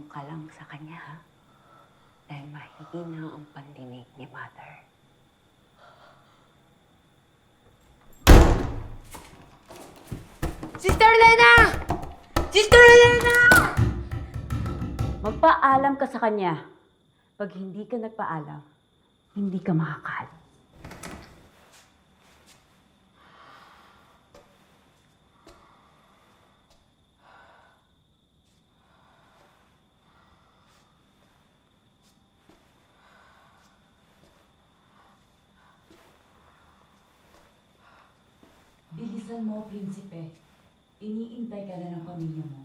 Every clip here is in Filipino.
Sumbong ka lang sa kanya, ha? Dahil mahihina ang pandinig ni Mother. Sister Elena! Sister Elena! Magpaalam ka sa kanya. Pag hindi ka nagpaalam, hindi ka makakalis. Bilisan mo, Prinsipe. Iniintay ka na ng pamilya mo.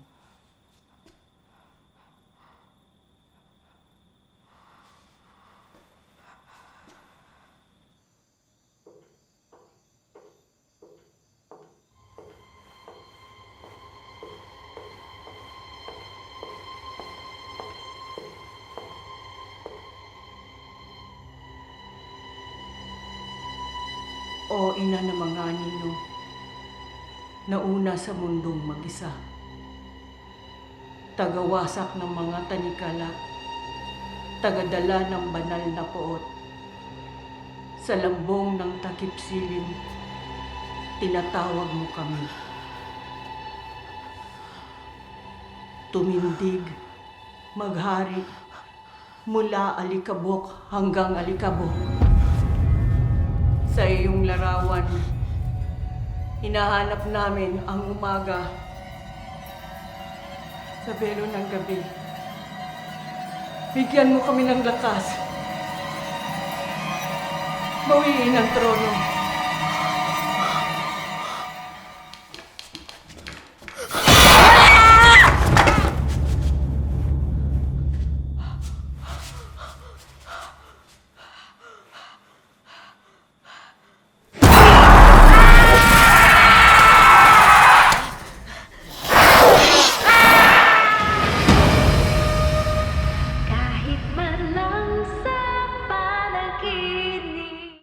O ina ng mga nino, nauna sa mundong mag-isa, tagawasak ng mga tanikala, tagadala ng banal na poot, sa lambong ng takip silim, tinatawag mo kami. Tumindig, maghari, mula alikabok hanggang alikabok. Sa iyong larawan, hinahanap namin ang umaga sa belo ng gabi. Bigyan mo kami ng lakas. Bawiin ang trono.